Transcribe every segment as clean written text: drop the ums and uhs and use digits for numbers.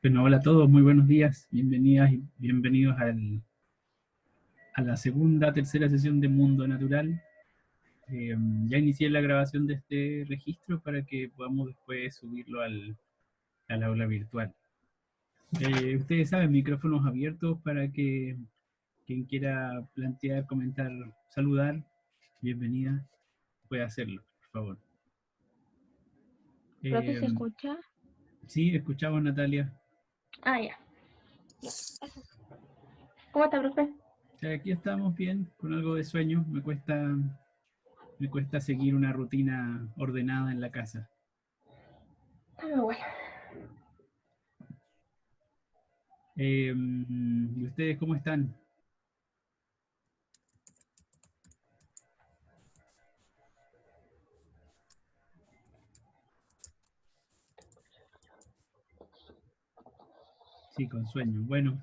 Bueno, hola a todos, muy buenos días, bienvenidas y bienvenidos a la segunda, tercera sesión de Mundo Natural. Ya inicié la grabación de este registro para que podamos después subirlo al aula virtual. Ustedes saben, micrófonos abiertos para que quien quiera plantear, comentar, saludar, bienvenida, pueda hacerlo, por favor. Profe, Eh, ¿se escucha? sí, escuchamos, Natalia. Ah, ya. ¿Cómo está, profe? Aquí estamos bien, con algo de sueño, me cuesta seguir una rutina ordenada en la casa. Ah, bueno. ¿Y ustedes cómo están? Sí, con sueño. Bueno,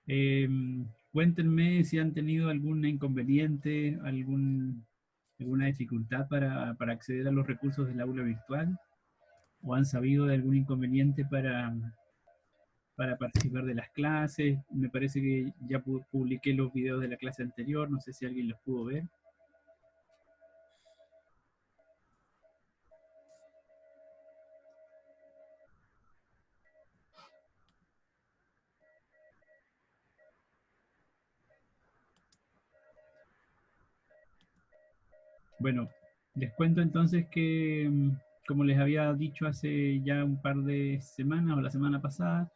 eh, cuéntenme si han tenido algún inconveniente, alguna dificultad para acceder a los recursos del aula virtual, o han sabido de algún inconveniente para participar de las clases. Me parece que ya publiqué los videos de la clase anterior, no sé si alguien los pudo ver. Bueno, les cuento entonces que, como les había dicho hace ya un par de semanas o la semana pasada,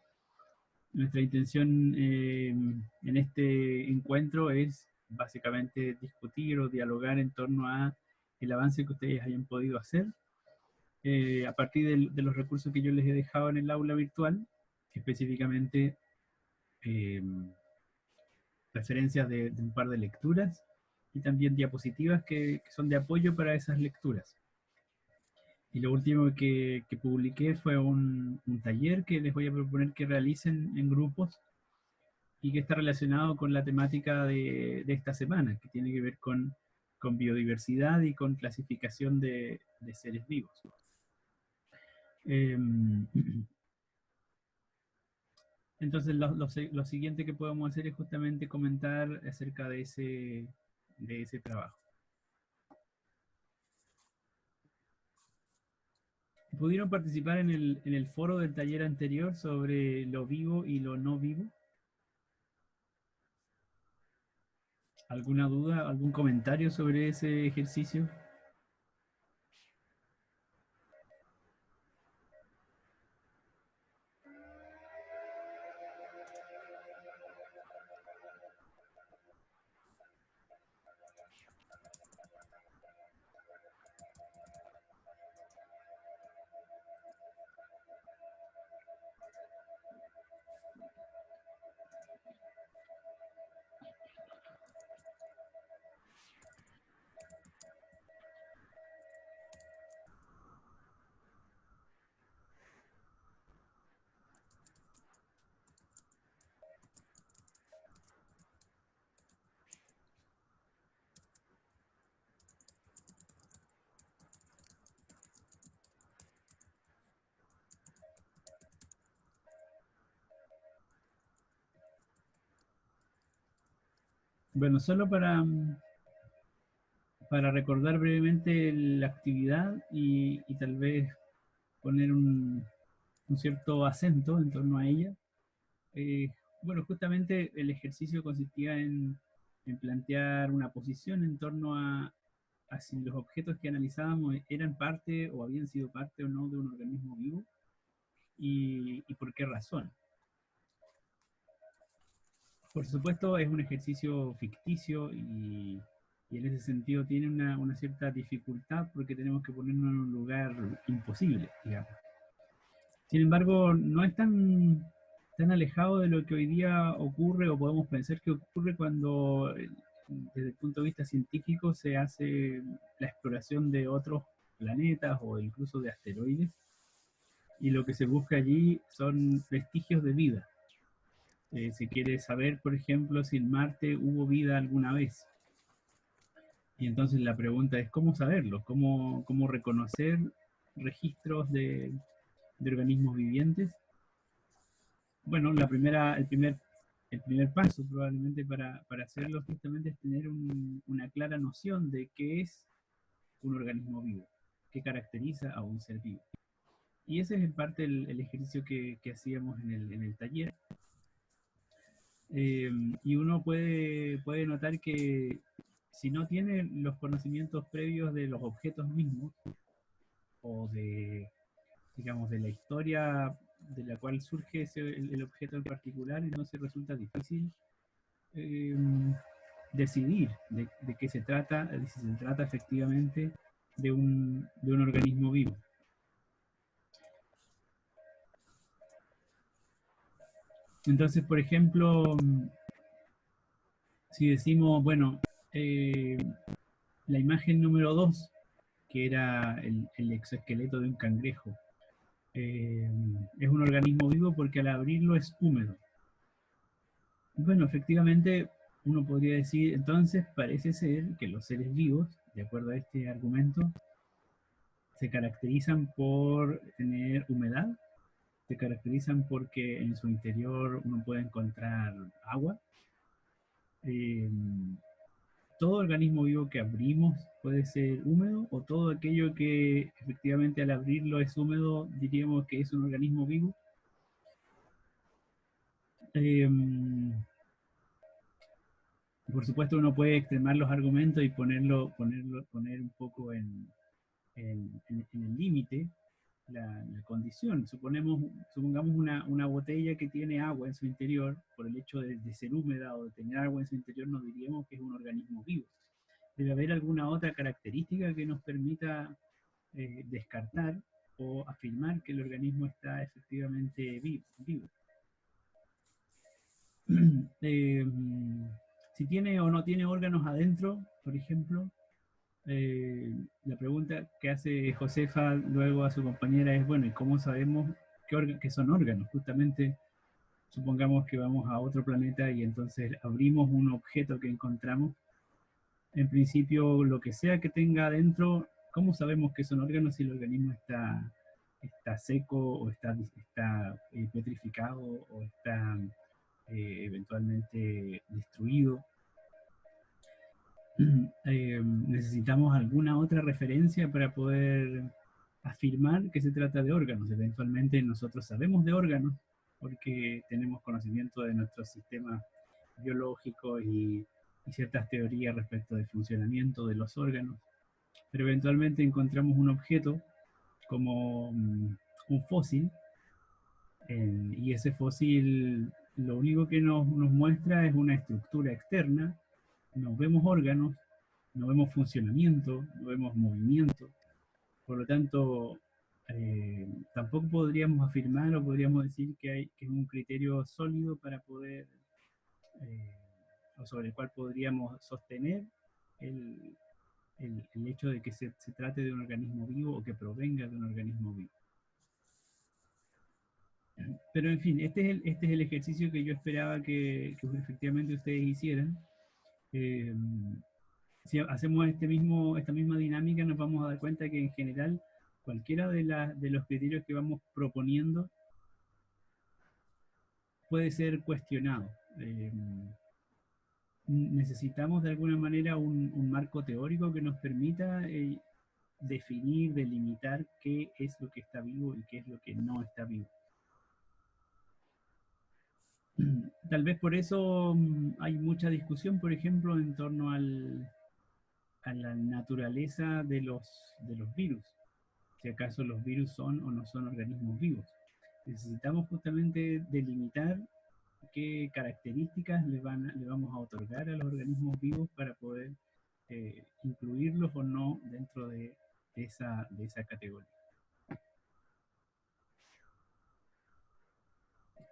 nuestra intención en este encuentro es básicamente discutir o dialogar en torno a el avance que ustedes hayan podido hacer a partir de los recursos que yo les he dejado en el aula virtual, específicamente eh, referencias de un par de lecturas y también diapositivas que son de apoyo para esas lecturas. Y lo último que publiqué fue un taller que les voy a proponer que realicen en grupos y que está relacionado con la temática de esta semana, que tiene que ver con biodiversidad y con clasificación de seres vivos. Eh, entonces, lo siguiente que podemos hacer es justamente comentar acerca de ese trabajo. ¿Pudieron participar en el foro del taller anterior sobre lo vivo y lo no vivo? ¿Alguna duda, algún comentario sobre ese ejercicio? Bueno, solo para recordar brevemente la actividad y tal vez poner un cierto acento en torno a ella. Eh, bueno, justamente el ejercicio consistía en plantear una posición en torno a si los objetos que analizábamos eran parte o habían sido parte o no de un organismo vivo y por qué razón. Por supuesto, es un ejercicio ficticio y en ese sentido tiene una cierta dificultad porque tenemos que ponernos en un lugar imposible, digamos. Sin embargo, no es tan alejado de lo que hoy día ocurre o podemos pensar que ocurre cuando, desde el punto de vista científico, se hace la exploración de otros planetas o incluso de asteroides, y lo que se busca allí son vestigios de vida. Se quiere saber, por ejemplo, si en Marte hubo vida alguna vez. Y entonces la pregunta es cómo saberlo, cómo reconocer registros de organismos vivientes bueno, el primer paso probablemente para hacerlo justamente es tener una clara noción de qué es un organismo vivo, qué caracteriza a un ser vivo. Y ese es en parte el ejercicio que hacíamos en el taller. Y uno puede notar que si no tiene los conocimientos previos de los objetos mismos, o digamos, de la historia de la cual surge el objeto en particular, entonces resulta difícil eh, decidir de qué se trata, de si se trata efectivamente de un organismo vivo. Entonces, por ejemplo, si decimos, bueno, eh, la imagen número 2, que era el exoesqueleto de un cangrejo, es un organismo vivo porque al abrirlo es húmedo. Bueno, efectivamente, uno podría decir, entonces parece ser que los seres vivos, de acuerdo a este argumento, se caracterizan por tener humedad, se caracterizan porque en su interior uno puede encontrar agua. Eh, todo organismo vivo que abrimos puede ser húmedo, o todo aquello que efectivamente al abrirlo es húmedo, diríamos que es un organismo vivo. Eh, por supuesto, uno puede extremar los argumentos y poner un poco en el límite la condición. Supongamos una botella que tiene agua en su interior, por el hecho de ser húmeda o de tener agua en su interior, no diríamos que es un organismo vivo. Debe haber alguna otra característica que nos permita descartar o afirmar que el organismo está efectivamente vivo. Eh, si tiene o no tiene órganos adentro, por ejemplo, la pregunta que hace Josefa luego a su compañera es, bueno, ¿y cómo sabemos qué son órganos? Justamente, supongamos que vamos a otro planeta y entonces abrimos un objeto que encontramos. En principio, lo que sea que tenga adentro, ¿cómo sabemos que son órganos si el organismo está seco o está petrificado o está eventualmente destruido? Necesitamos alguna otra referencia para poder afirmar que se trata de órganos. Eventualmente nosotros sabemos de órganos porque tenemos conocimiento de nuestro sistema biológico y ciertas teorías respecto del funcionamiento de los órganos, pero eventualmente encontramos un objeto como un fósil, y ese fósil lo único que nos muestra es una estructura externa. No vemos órganos, no vemos funcionamiento, no vemos movimiento. Por lo tanto, tampoco podríamos afirmar o podríamos decir que es un criterio sólido para poder, eh, o sobre el cual podríamos sostener el, el hecho de que se trate de un organismo vivo o que provenga de un organismo vivo. Pero en fin, este es el ejercicio que yo esperaba que efectivamente ustedes hicieran. Eh, si hacemos esta misma dinámica, nos vamos a dar cuenta que en general cualquiera de los criterios que vamos proponiendo puede ser cuestionado. Necesitamos de alguna manera un marco teórico que nos permita definir, delimitar qué es lo que está vivo y qué es lo que no está vivo. Tal vez por eso hay mucha discusión, por ejemplo, en torno a la naturaleza de los virus, si acaso los virus son o no son organismos vivos. Necesitamos justamente delimitar qué características le vamos a otorgar a los organismos vivos para poder incluirlos o no dentro de esa categoría.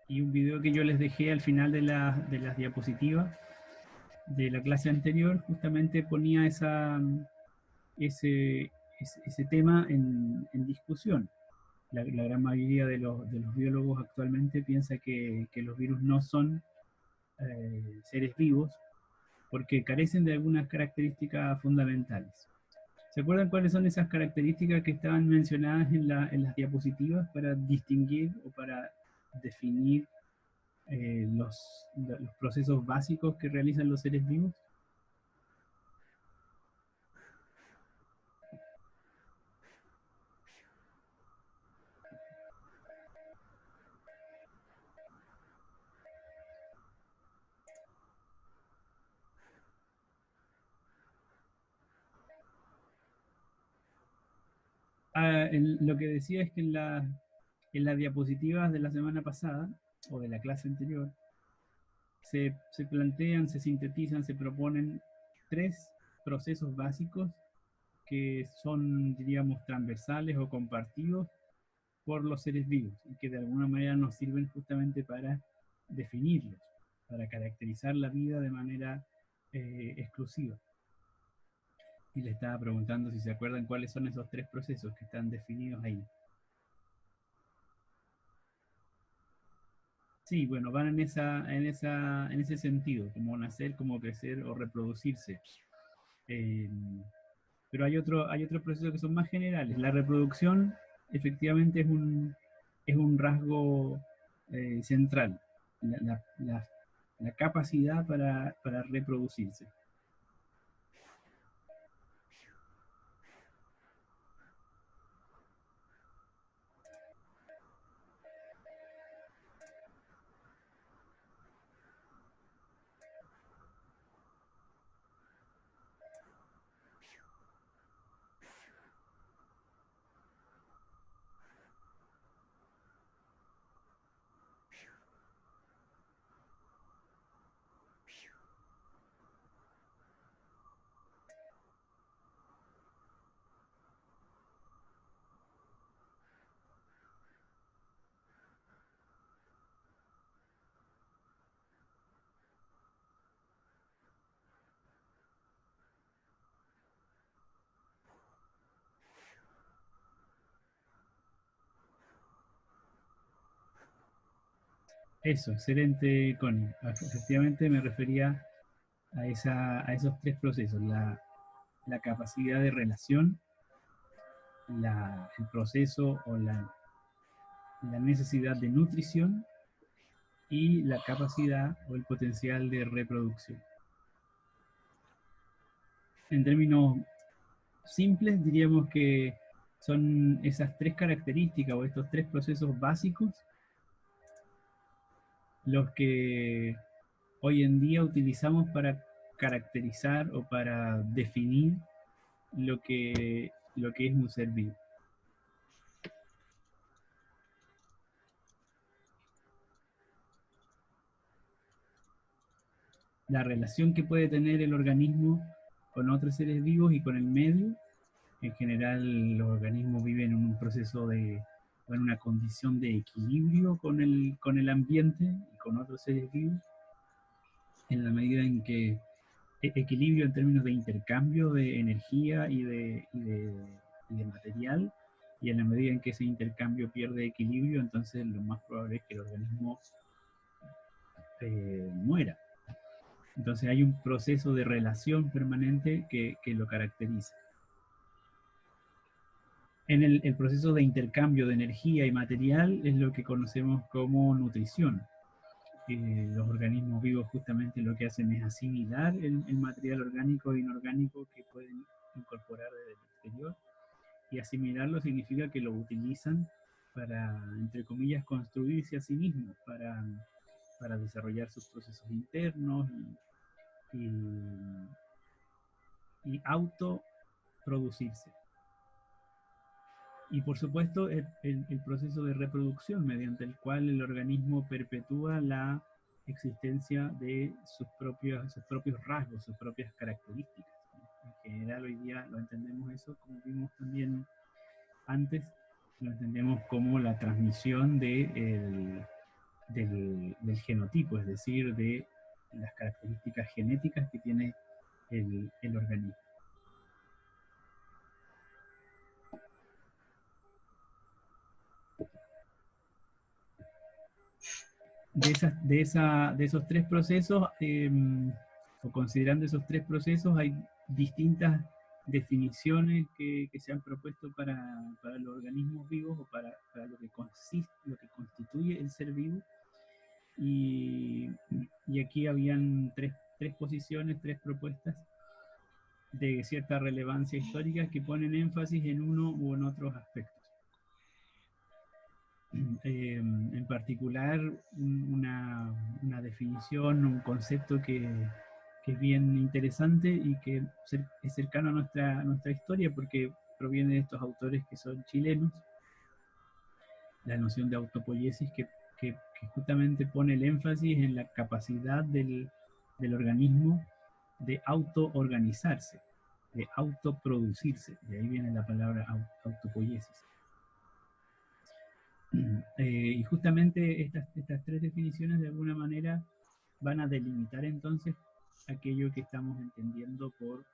Y un video que yo les dejé al final de las diapositivas de la clase anterior justamente ponía ese tema en discusión. La gran mayoría de los biólogos actualmente piensa que los virus no son seres vivos porque carecen de algunas características fundamentales. ¿Se acuerdan cuáles son esas características que estaban mencionadas en las diapositivas para distinguir o para definir los procesos básicos que realizan los seres vivos. Lo que decía es que en las diapositivas de la semana pasada, o de la clase anterior, se plantean, se sintetizan, se proponen tres procesos básicos que son, diríamos, transversales o compartidos por los seres vivos y que de alguna manera nos sirven justamente para definirlos, para caracterizar la vida de manera exclusiva. Y le estaba preguntando si se acuerdan cuáles son esos tres procesos que están definidos ahí. Sí, bueno, van en ese sentido, como nacer, como crecer o reproducirse. Eh, pero hay otros procesos que son más generales. La reproducción efectivamente es un rasgo central, la, la- la- la capacidad para reproducirse. Eso, excelente, Connie. Efectivamente me refería a esos tres procesos, la capacidad de relación, el proceso o la necesidad de nutrición y la capacidad o el potencial de reproducción. En términos simples, diríamos que son esas tres características o estos tres procesos básicos los que hoy en día utilizamos para caracterizar o para definir lo que es un ser vivo. La relación que puede tener el organismo con otros seres vivos y con el medio. En general, los organismos viven en un proceso o en una condición de equilibrio con el ambiente y con otros seres vivos, en la medida en que equilibrio en términos de intercambio de energía y de material, y en la medida en que ese intercambio pierde equilibrio, entonces lo más probable es que el organismo muera. Entonces hay un proceso de relación permanente que lo caracteriza. En el proceso de intercambio de energía y material es lo que conocemos como nutrición. Los organismos vivos justamente lo que hacen es asimilar el material orgánico e inorgánico que pueden incorporar desde el exterior, y asimilarlo significa que lo utilizan para, entre comillas, construirse a sí mismos, para desarrollar sus procesos internos y, y autoproducirse. Y por supuesto el proceso de reproducción mediante el cual el organismo perpetúa la existencia de sus propios rasgos, sus propias características. En general hoy día lo entendemos eso, como vimos también antes, lo entendemos como la transmisión del genotipo, es decir, de las características genéticas que tiene el organismo. De esos tres procesos, o considerando esos tres procesos, hay distintas definiciones que se han propuesto para los organismos vivos o para lo que constituye el ser vivo. y aquí habían tres posiciones, tres propuestas de cierta relevancia histórica que ponen énfasis en uno u en otros aspectos. En particular, una definición, un concepto que es bien interesante y que es cercano a nuestra historia porque proviene de estos autores que son chilenos, la noción de autopoiesis que justamente pone el énfasis en la capacidad del organismo de autoorganizarse, de autoproducirse. De ahí viene la palabra autopoiesis. Y justamente estas tres definiciones de alguna manera van a delimitar entonces aquello que estamos entendiendo por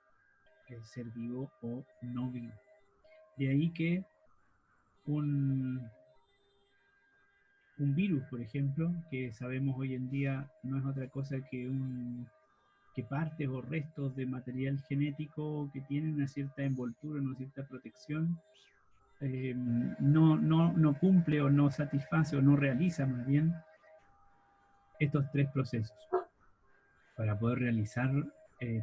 ser vivo o no vivo. De ahí que un virus, por ejemplo, que sabemos hoy en día no es otra cosa que partes o restos de material genético que tienen una cierta envoltura, una cierta protección, no cumple o no satisface o no realiza más bien estos tres procesos para poder realizar,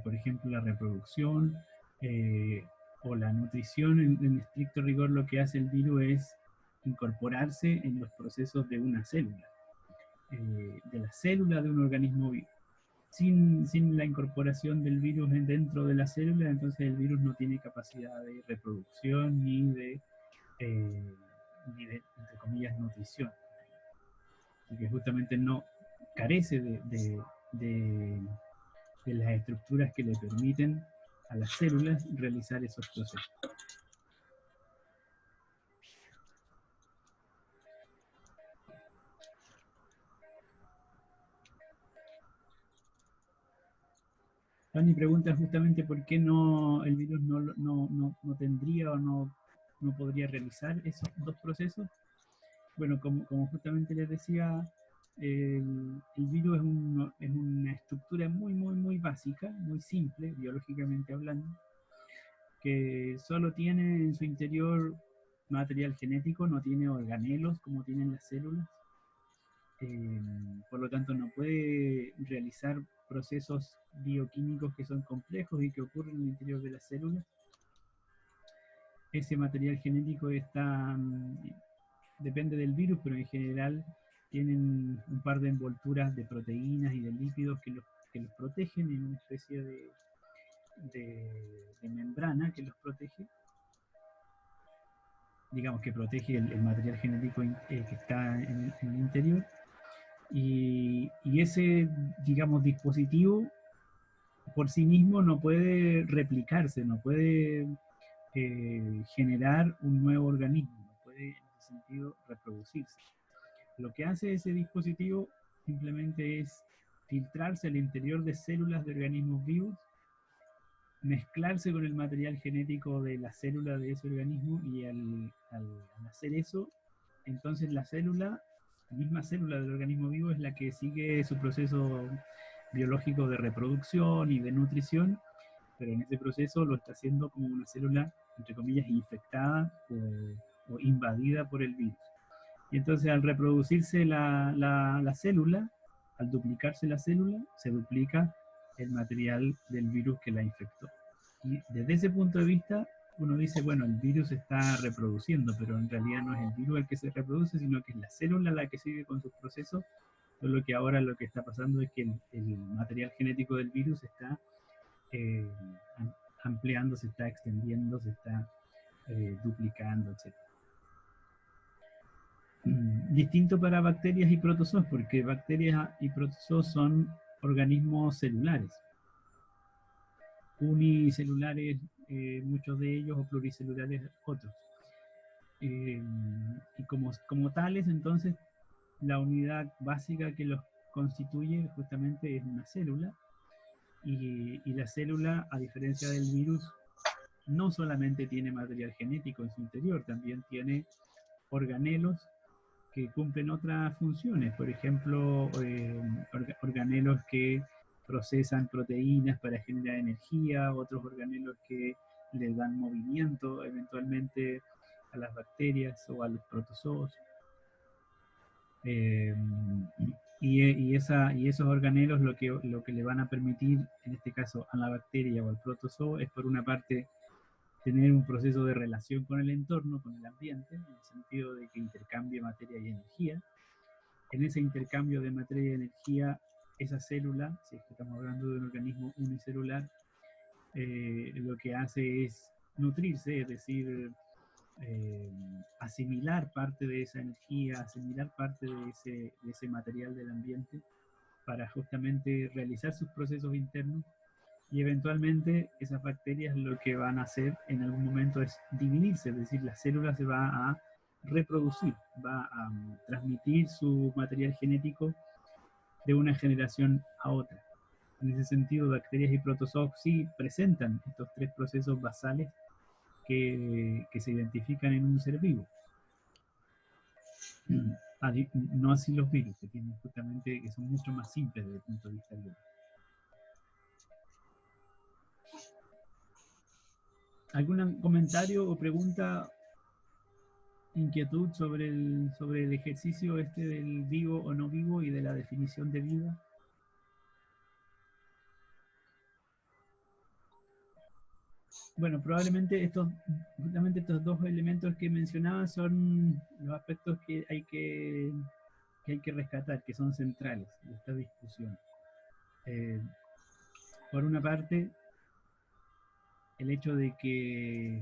por ejemplo, la reproducción o la nutrición. En estricto rigor, lo que hace el virus es incorporarse en los procesos de una célula, de la célula de un organismo vivo. Sin la incorporación del virus dentro de la célula, entonces el virus no tiene capacidad de reproducción ni de, entre comillas, nutrición. Porque justamente no carece de las estructuras que le permiten a las células realizar esos procesos. Tony pregunta justamente por qué el virus no tendría o no podría realizar esos dos procesos. Bueno, como justamente les decía, el virus es una estructura muy básica, muy simple, biológicamente hablando, que solo tiene en su interior material genético, no tiene organelos como tienen las células. Por lo tanto, no puede realizar procesos bioquímicos que son complejos y que ocurren en el interior de las células. Ese material genético depende del virus, pero en general tienen un par de envolturas de proteínas y de lípidos que los protegen en una especie de membrana que los protege. Digamos que protege el material genético que está en el interior. Y ese, digamos, dispositivo por sí mismo no puede replicarse, no puede generar un nuevo organismo, no puede en ese sentido reproducirse. Lo que hace ese dispositivo simplemente es filtrarse al interior de células de organismos vivos, mezclarse con el material genético de la célula de ese organismo y al hacer eso, entonces la misma célula del organismo vivo es la que sigue su proceso biológico de reproducción y de nutrición, pero en ese proceso lo está haciendo como una célula, entre comillas, infectada o invadida por el virus. Y entonces al reproducirse la célula, al duplicarse la célula, se duplica el material del virus que la infectó. Y desde ese punto de vista, uno dice, bueno, el virus se está reproduciendo, pero en realidad no es el virus el que se reproduce, sino que es la célula la que sigue con sus procesos, solo que ahora lo que está pasando es que el material genético del virus está ampliando, se está extendiendo, se está duplicando, etc. Distinto para bacterias y protozoos, porque bacterias y protozoos son organismos celulares, unicelulares muchos de ellos o pluricelulares otros. Y como tales, entonces, la unidad básica que los constituye justamente es una célula, y la célula, a diferencia del virus, no solamente tiene material genético en su interior, también tiene organelos que cumplen otras funciones, por ejemplo, organelos que procesan proteínas para generar energía, otros organelos que le dan movimiento eventualmente a las bacterias o a los protozoos. Y esos organelos lo que le van a permitir, en este caso a la bacteria o al protozoo, es por una parte tener un proceso de relación con el entorno, con el ambiente, en el sentido de que intercambie materia y energía. En ese intercambio de materia y energía, esa célula, si es que estamos hablando de un organismo unicelular, lo que hace es nutrirse, es decir, asimilar parte de esa energía, asimilar parte de ese material del ambiente para justamente realizar sus procesos internos, y eventualmente esas bacterias lo que van a hacer en algún momento es dividirse, es decir, la célula se va a reproducir, va a transmitir su material genético de una generación a otra. En ese sentido, bacterias y protozoos sí presentan estos tres procesos basales que se identifican en un ser vivo. No así los virus, que tienen justamente, que son mucho más simples desde el punto de vista biológico. ¿Algún comentario o pregunta, inquietud sobre el ejercicio este del vivo o no vivo y de la definición de vida? Bueno, probablemente justamente estos dos elementos que mencionaba son los aspectos que hay que rescatar, que son centrales de esta discusión. Por una parte, el hecho de que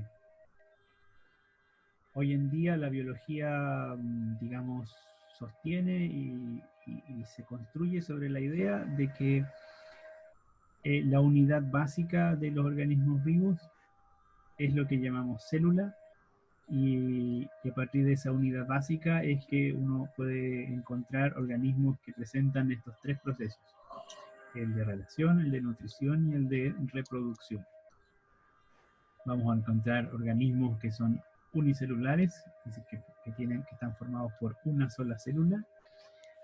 hoy en día la biología, digamos, sostiene y se construye sobre la idea de que la unidad básica de los organismos vivos es lo que llamamos célula, y a partir de esa unidad básica es que uno puede encontrar organismos que presentan estos tres procesos: el de relación, el de nutrición y el de reproducción. Vamos a encontrar organismos que son unicelulares, es decir, que están formados por una sola célula,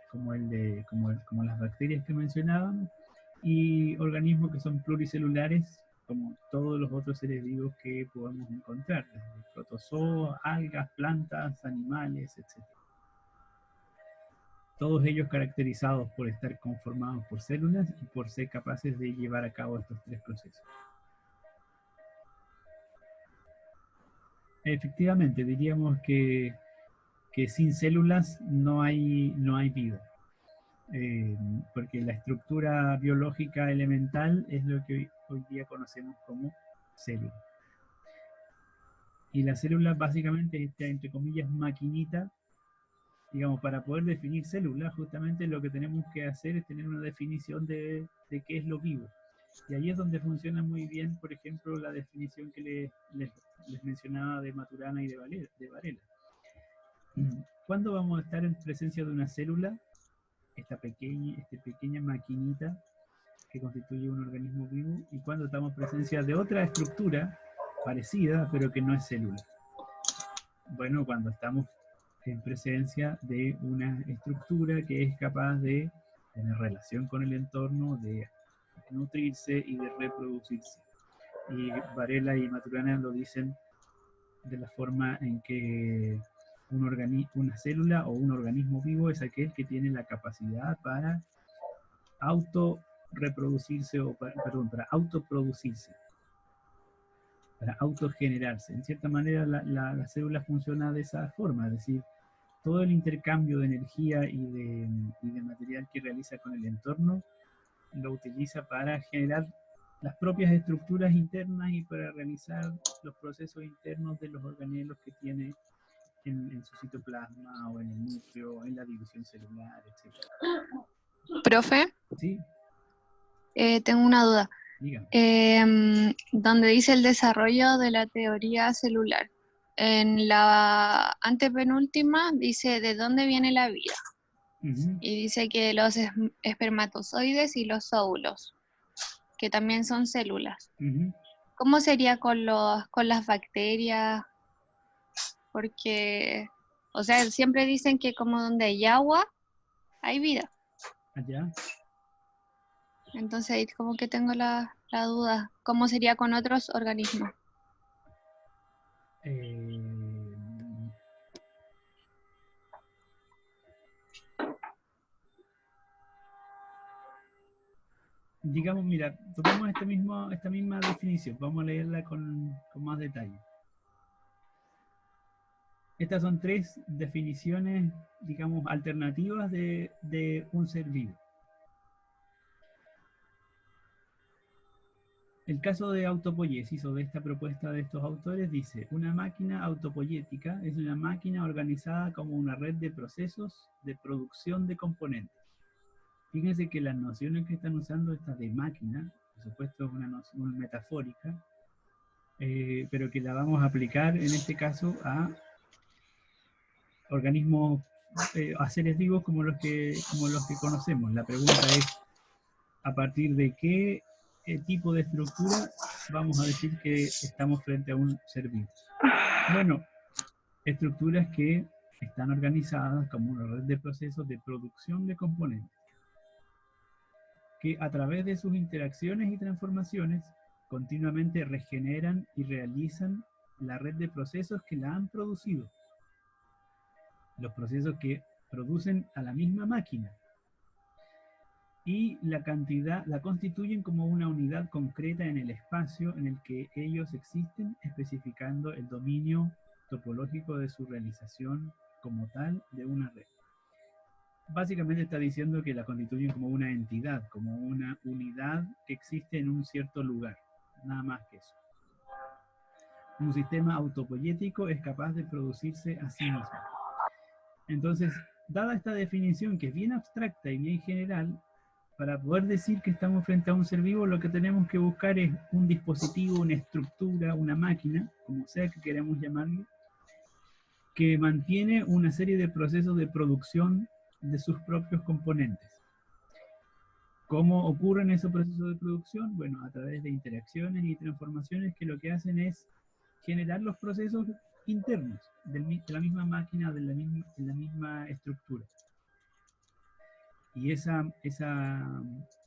como las bacterias que mencionábamos, y organismos que son pluricelulares, como todos los otros seres vivos que podemos encontrar, desde protozoos, algas, plantas, animales, etc. Todos ellos caracterizados por estar conformados por células y por ser capaces de llevar a cabo estos tres procesos. Efectivamente, diríamos que sin células no hay vida. Porque la estructura biológica elemental es lo que hoy día conocemos como célula. Y la célula básicamente es esta, entre comillas, maquinita. Digamos, para poder definir célula, justamente lo que tenemos que hacer es tener una definición de qué es lo vivo. Y ahí es donde funciona muy bien, por ejemplo, la definición que les mencionaba de Maturana y de Varela. ¿Cuándo vamos a estar en presencia de una célula? Esta pequeña maquinita que constituye un organismo vivo, y cuando estamos en presencia de otra estructura parecida, pero que no es célula. Bueno, cuando estamos en presencia de una estructura que es capaz de tener relación con el entorno, de nutrirse y de reproducirse. Y Varela y Maturana lo dicen de la forma en que una célula o un organismo vivo es aquel que tiene la capacidad para reproducirse para autoproducirse, para autogenerarse. En cierta manera la célula funciona de esa forma, es decir, todo el intercambio de energía y de material que realiza con el entorno lo utiliza para generar las propias estructuras internas y para realizar los procesos internos de los organelos que tiene en su citoplasma o en el núcleo, en la división celular, etc. Profe, ¿Sí? tengo una duda. Dígame. Donde dice el desarrollo de la teoría celular, en la antepenúltima dice de dónde viene la vida. Y dice que los espermatozoides y los óvulos, que también son células. ¿Cómo sería con las bacterias? Porque, o sea, siempre dicen que como donde hay agua, hay vida. Allá. Entonces ahí como que tengo la duda. ¿Cómo sería con otros organismos? digamos, mira, tomamos esta misma definición, vamos a leerla con más detalle. Estas son tres definiciones, digamos, alternativas de un ser vivo. El caso de autopoiesis, o de esta propuesta de estos autores, dice: una máquina autopoiética es una máquina organizada como una red de procesos de producción de componentes. Fíjense que las nociones que están usando estas de máquina, por supuesto es una noción metafórica, pero que la vamos a aplicar en este caso a organismos, a seres vivos como los que conocemos. La pregunta es, ¿a partir de qué tipo de estructura vamos a decir que estamos frente a un ser vivo? Bueno, estructuras que están organizadas como una red de procesos de producción de componentes, que a través de sus interacciones y transformaciones continuamente regeneran y realizan la red de procesos que la han producido. Los procesos que producen a la misma máquina. Y la constituyen como una unidad concreta en el espacio en el que ellos existen, especificando el dominio topológico de su realización como tal de una red. Básicamente está diciendo que la constituyen como una entidad, como una unidad que existe en un cierto lugar, nada más que eso. Un sistema autopoiético es capaz de producirse a sí mismo. Entonces, dada esta definición que es bien abstracta y bien general, para poder decir que estamos frente a un ser vivo, lo que tenemos que buscar es un dispositivo, una estructura, una máquina, como sea que queramos llamarlo, que mantiene una serie de procesos de producción de sus propios componentes. ¿Cómo ocurren esos procesos de producción? Bueno, a través de interacciones y transformaciones que lo que hacen es generar los procesos internos de la misma máquina, de la misma estructura. Y esa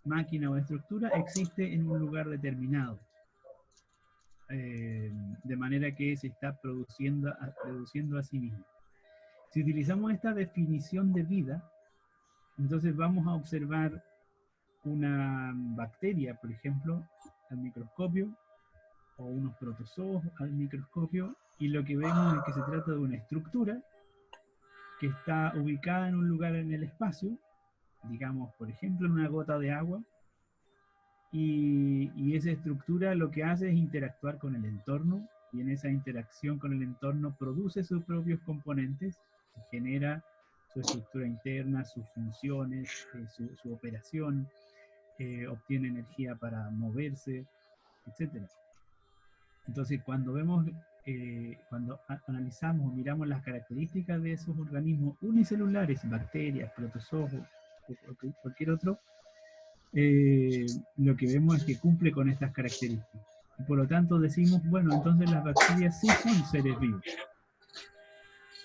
máquina o estructura existe en un lugar determinado. De manera que se está produciendo a sí mismo. Si utilizamos esta definición de vida, entonces vamos a observar una bacteria, por ejemplo, al microscopio, o unos protozoos al microscopio, y lo que vemos es que se trata de una estructura que está ubicada en un lugar en el espacio, digamos, por ejemplo, en una gota de agua, y esa estructura lo que hace es interactuar con el entorno, y en esa interacción con el entorno produce sus propios componentes, y genera su estructura interna, sus funciones, su operación, obtiene energía para moverse, etc. Entonces, cuando vemos, cuando analizamos o miramos las características de esos organismos unicelulares, bacterias, protozoos, o cualquier otro, lo que vemos es que cumple con estas características. Y por lo tanto decimos, bueno, entonces las bacterias sí son seres vivos.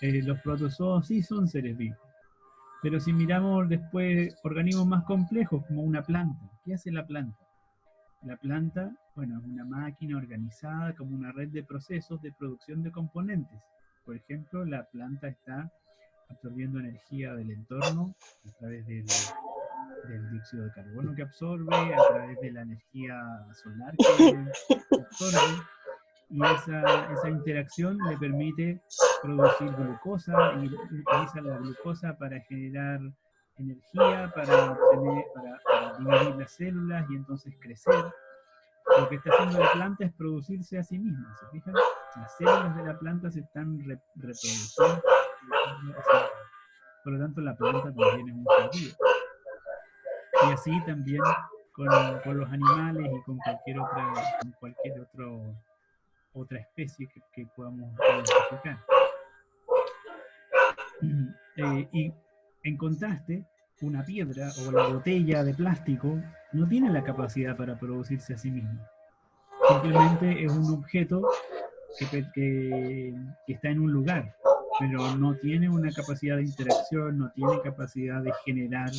Los protozoos sí son seres vivos. Pero si miramos después organismos más complejos, como una planta, ¿qué hace la planta? La planta, bueno, es una máquina organizada como una red de procesos de producción de componentes. Por ejemplo, la planta está absorbiendo energía del entorno a través del dióxido de carbono que absorbe, a través de la energía solar que absorbe, y esa interacción le permite producir glucosa, y utiliza la glucosa para generar energía, para dividir las células y entonces crecer. Lo que está haciendo la planta es producirse a sí misma, ¿se fijan? Las células de la planta se están reproduciendo. Por lo tanto, la planta también es un ser vivo. Y así también con los animales y con cualquier otra especie que podamos identificar. Y en contraste, una piedra o la botella de plástico no tiene la capacidad para producirse a sí misma. Simplemente es un objeto que está en un lugar, pero no tiene una capacidad de interacción, no tiene capacidad de generar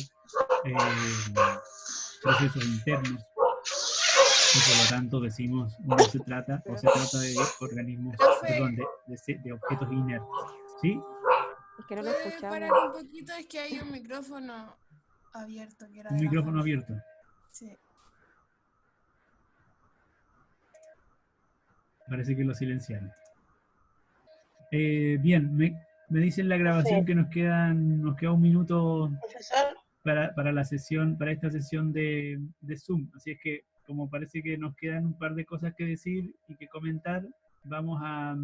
procesos internos. Y por lo tanto decimos, no se trata, o se trata de organismos, perdón, de objetos inertes. ¿Sí? Es que no lo ¿Puedes escuchamos. parar un poquito? Es que hay un micrófono abierto. Un micrófono abierto. Sí. Parece que lo silenciaron. Bien, me dicen la grabación Sí. que nos queda un minuto Profesor, para la sesión, para esta sesión de Zoom. Así es que, como parece que nos quedan un par de cosas que decir y que comentar, vamos a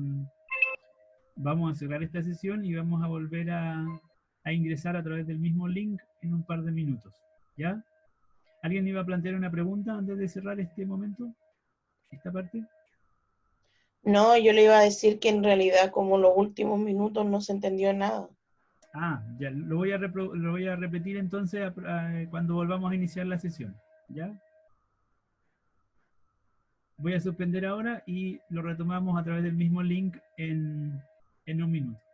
cerrar esta sesión y vamos a volver a ingresar a través del mismo link en un par de minutos. ¿Ya? ¿Alguien iba a plantear una pregunta antes de cerrar este momento? ¿Esta parte? no, yo le iba a decir que en realidad como los últimos minutos no se entendió nada. Ah, ya, lo voy a repetir entonces cuando volvamos a iniciar la sesión. ¿Ya? Voy a suspender ahora y lo retomamos a través del mismo link en un minuto.